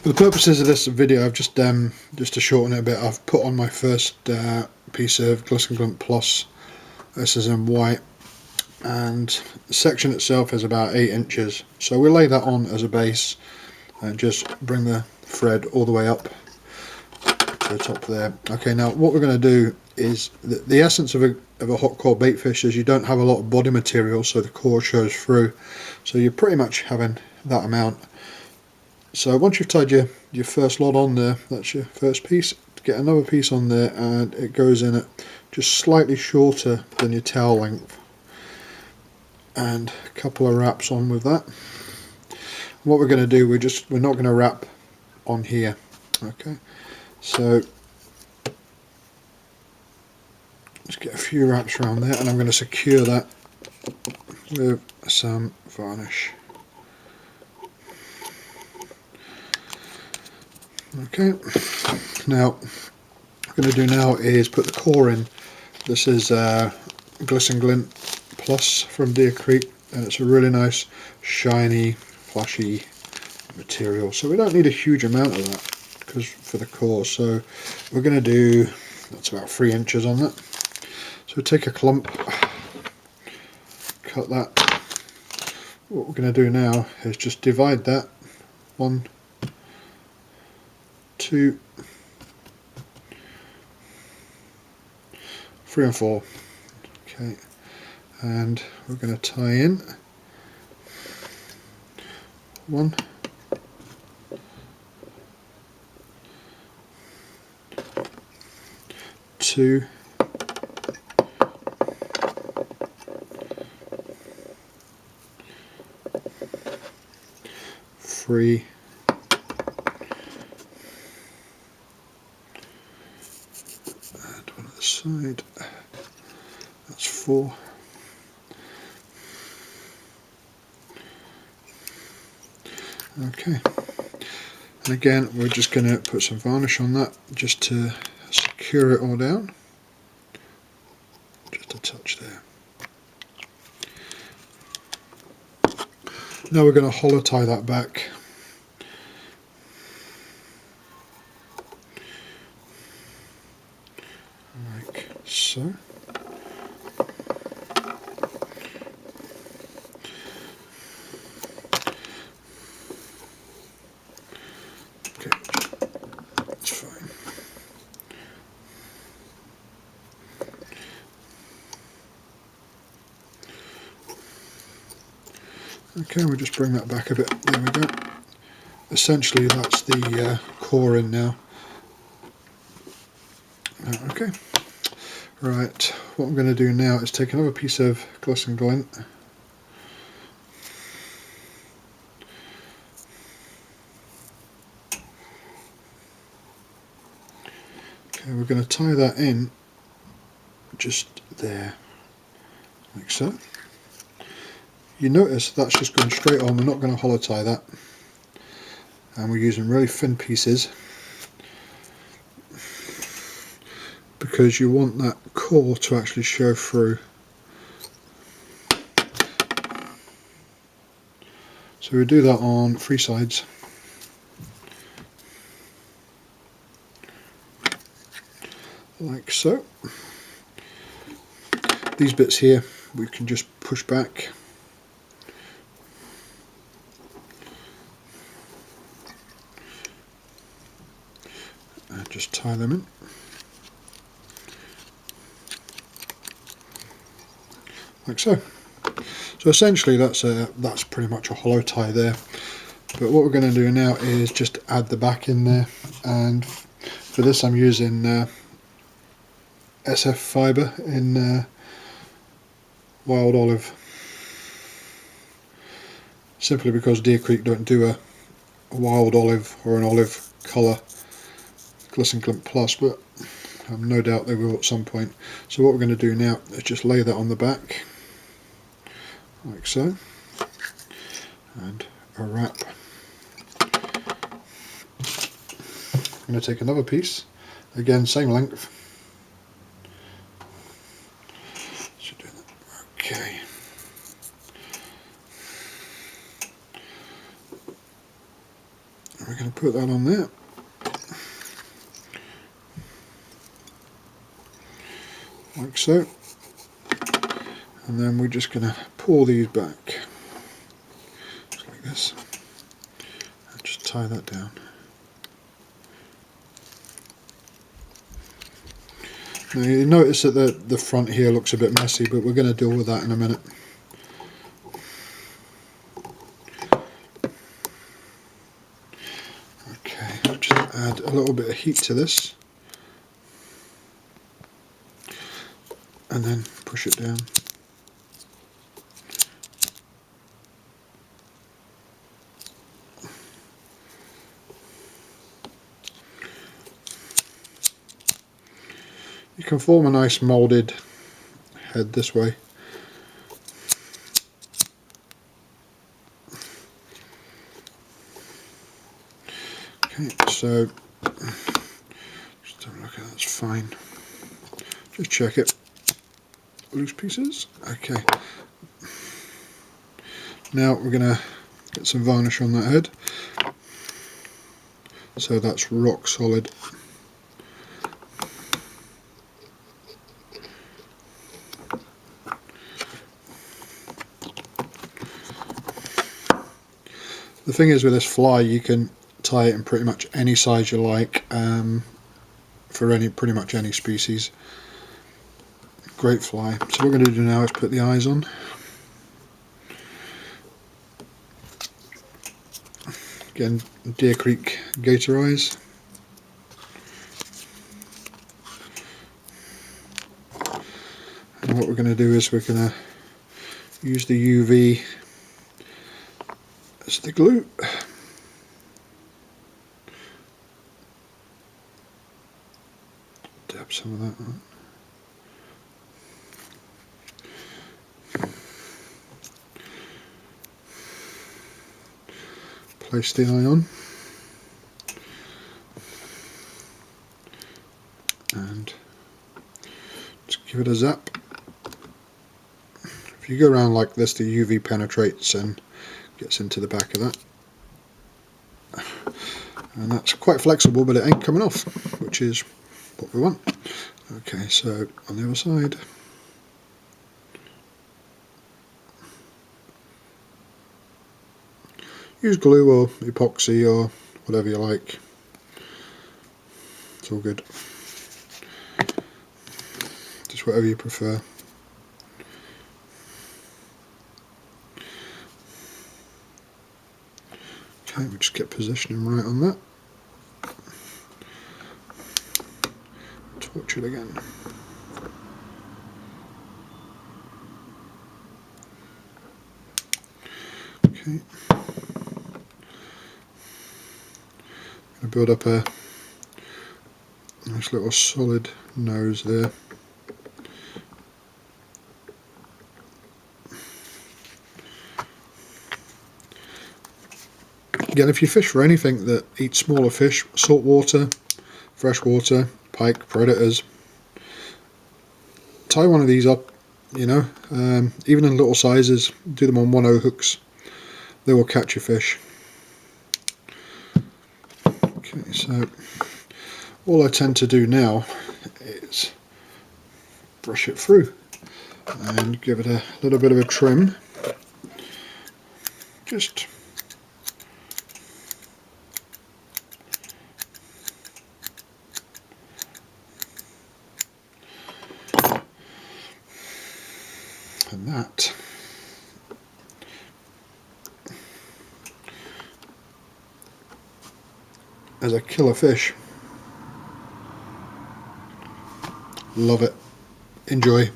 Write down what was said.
For the purposes of this video, I've just to shorten it a bit, I've put on my first piece of Glisten Glint Plus. This is in white, and the section itself is about 8 inches. So we'll lay that on as a base and just bring the thread all the way up to the top there. Okay, now what we're going to do is the essence of a hot core baitfish is you don't have a lot of body material, so the core shows through. So you're pretty much having that amount. So once you've tied your first lot on there, that's your first piece, get another piece on there, and it goes in at just slightly shorter than your tail length, and a couple of wraps on with that. What we're going to do, we're not going to wrap on here. Okay, so let's get a few wraps around there, and I'm going to secure that with some varnish. Okay, now what I'm going to do now is put the core in. This is Glisten Glint Plus from Deer Creek, and it's a really nice shiny flashy material, so we don't need a huge amount of that because for the core. So we're going to do, that's about 3 inches on that. So take a clump, cut that. What we're going to do now is just divide that 1, 2, 3 and 4. Okay, and we're going to tie in 1, 2, 3, and one at the side, that's 4, okay, and again we're just going to put some varnish on that just to secure it all down, just a touch there. Now we're going to hollow tie that back. Like so. Okay, that's fine. Okay, we'll just bring that back a bit. There we go. Essentially, that's the core in now. Okay. Right. What I'm going to do now is take another piece of Glisten Glint. Okay, we're going to tie that in just there, like so. You notice that's just going straight on, we're not going to hollow tie that, and we're using really thin pieces because you want that core to actually show through. So we do that on 3 sides. Like so. These bits here we can just push back. And just tie them in. Like so. So essentially that's pretty much a hollow tie there. But what we're going to do now is just add the back in there, and for this I'm using SF fibre in wild olive, simply because Deer Creek don't do a wild olive or an olive colour Glisten Glint Plus, but I've no doubt they will at some point. So what we're going to do now is just lay that on the back, like so, and a wrap. I'm going to take another piece, again same length. Should do that. Okay. we're going to put that on there. Like so. And then we're just going to pull these back. Just like this. And just tie that down. Now you notice that the front here looks a bit messy, but we're going to deal with that in a minute. Okay, I'll just add a little bit of heat to this. And then push it down. You can form a nice moulded head this way. Okay, so just have a look at that, that's fine. Just check it. Loose pieces. Okay. Now we're going to get some varnish on that head. So that's rock solid. The thing is with this fly, you can tie it in pretty much any size you like, for pretty much any species. Great fly. So what we're going to do now is put the eyes on. Again, Deer Creek gator eyes. And what we're going to do is we're going to use the UV as the glue. Dab some of that on. Place the eye on. And just give it a zap. If you go around like this, the UV penetrates and gets into the back of that. And that's quite flexible, but it ain't coming off, which is what we want. Okay, so on the other side. Use glue or epoxy or whatever you like. It's all good. Just whatever you prefer. Okay, we just get positioning right on that. Torch it again. Okay. Build up a nice little solid nose there. Again, if you fish for anything that eats smaller fish, salt water, freshwater, pike, predators, tie one of these up, you know, even in little sizes, do them on 1/0 hooks, they will catch your fish. Okay, so all I tend to do now is brush it through and give it a little bit of a trim. Just and that. As a killer fish. Love it. Enjoy.